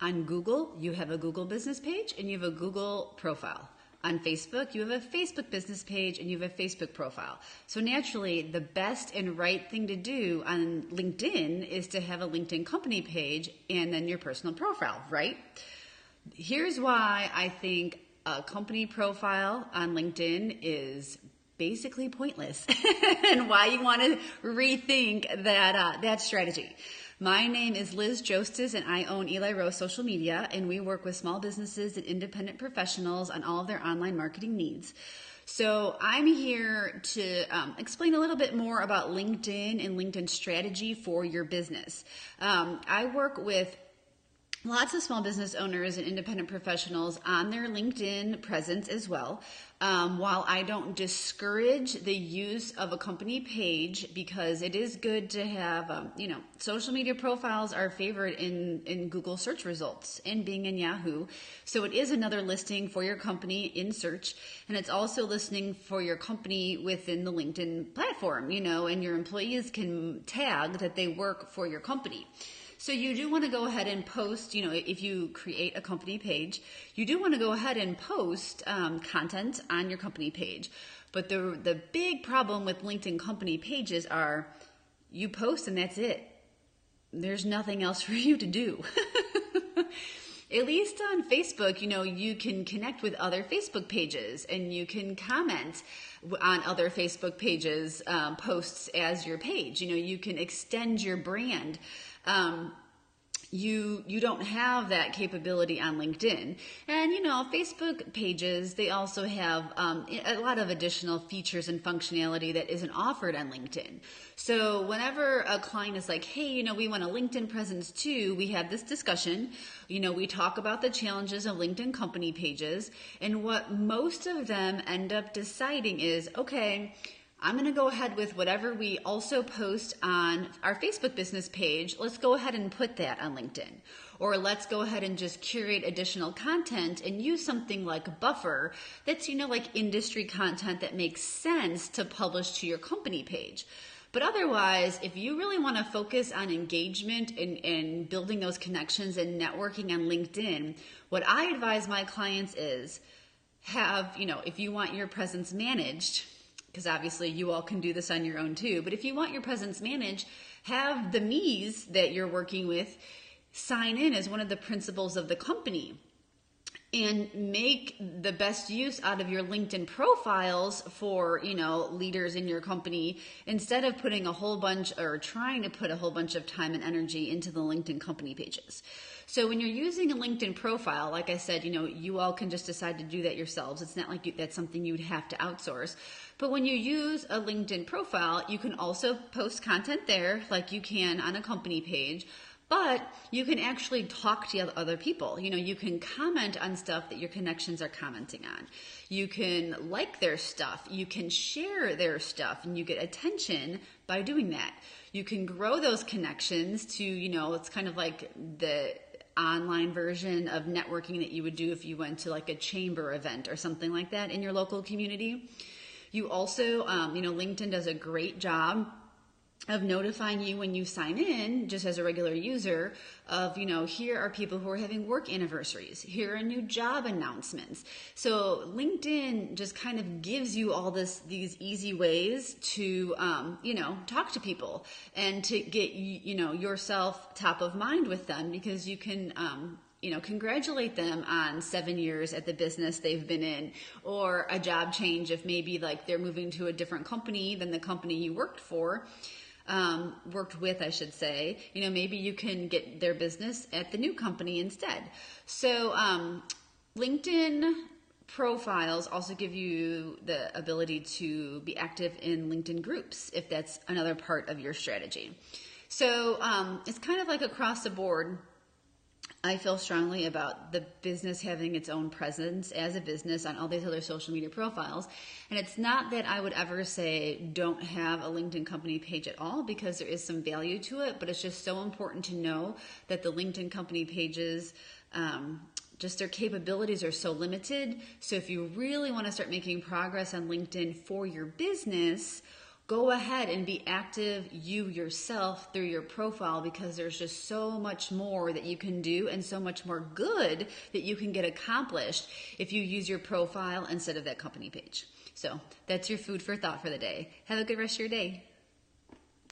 On Google, you have a Google business page and you have a Google profile. On Facebook, you have a Facebook business page and you have a Facebook profile. So naturally, the best and right thing to do on LinkedIn is to have a LinkedIn company page and then your personal profile, right? Here's why I think a company profile on LinkedIn is basically pointless and why you want to rethink that strategy. My name is Liz Jostes and I own Eli Rose Social Media, and we work with small businesses and independent professionals on all of their online marketing needs. So I'm here to explain a little bit more about LinkedIn and LinkedIn strategy for your business. I work with lots of small business owners and independent professionals on their LinkedIn presence as well. While I don't discourage the use of a company page, because it is good to have, social media profiles are favored in Google search results and Bing and Yahoo. So it is another listing for your company in search. And it's also listing for your company within the LinkedIn platform, and your employees can tag that they work for your company. So you do want to go ahead and post, if you create a company page, you do want to go ahead and post content on your company page. But the big problem with LinkedIn company pages are you post and that's it. There's nothing else for you to do. At least on Facebook, you can connect with other Facebook pages and you can comment on other Facebook pages, posts as your page. You can extend your brand. You don't have that capability on LinkedIn. And, Facebook pages, they also have a lot of additional features and functionality that isn't offered on LinkedIn. So whenever a client is like, hey, we want a LinkedIn presence too, we have this discussion. We talk about the challenges of LinkedIn company pages. And what most of them end up deciding is, okay, I'm going to go ahead with whatever we also post on our Facebook business page. Let's go ahead and put that on LinkedIn. Or let's go ahead and just curate additional content and use something like Buffer that's, like industry content that makes sense to publish to your company page. But otherwise, if you really want to focus on engagement and building those connections and networking on LinkedIn, what I advise my clients is have, if you want your presence managed, because obviously you all can do this on your own too. But if you want your presence managed, have the me's that you're working with sign in as one of the principals of the company and make the best use out of your LinkedIn profiles for, leaders in your company instead of putting trying to put a whole bunch of time and energy into the LinkedIn company pages. So when you're using a LinkedIn profile, like I said, you all can just decide to do that yourselves. It's not like that's something you'd have to outsource. But when you use a LinkedIn profile, you can also post content there like you can on a company page. But you can actually talk to other people. You can comment on stuff that your connections are commenting on. You can like their stuff. You can share their stuff, and you get attention by doing that. You can grow those connections to, it's kind of like the online version of networking that you would do if you went to like a chamber event or something like that in your local community. You also, LinkedIn does a great job of notifying you when you sign in, just as a regular user, of, here are people who are having work anniversaries. Here are new job announcements. So LinkedIn just kind of gives you all these easy ways to, talk to people and to get, yourself top of mind with them, because you can, congratulate them on 7 years at the business they've been in, or a job change if maybe like they're moving to a different company than the company you worked with, I should say. Maybe you can get their business at the new company instead. So LinkedIn profiles also give you the ability to be active in LinkedIn groups if that's another part of your strategy. So it's kind of like across the board. I feel strongly about the business having its own presence as a business on all these other social media profiles. And it's not that I would ever say don't have a LinkedIn company page at all, because there is some value to it, but it's just so important to know that the LinkedIn company pages, just their capabilities are so limited. So if you really want to start making progress on LinkedIn for your business, go ahead and be active you yourself through your profile, because there's just so much more that you can do and so much more good that you can get accomplished if you use your profile instead of that company page. So that's your food for thought for the day. Have a good rest of your day.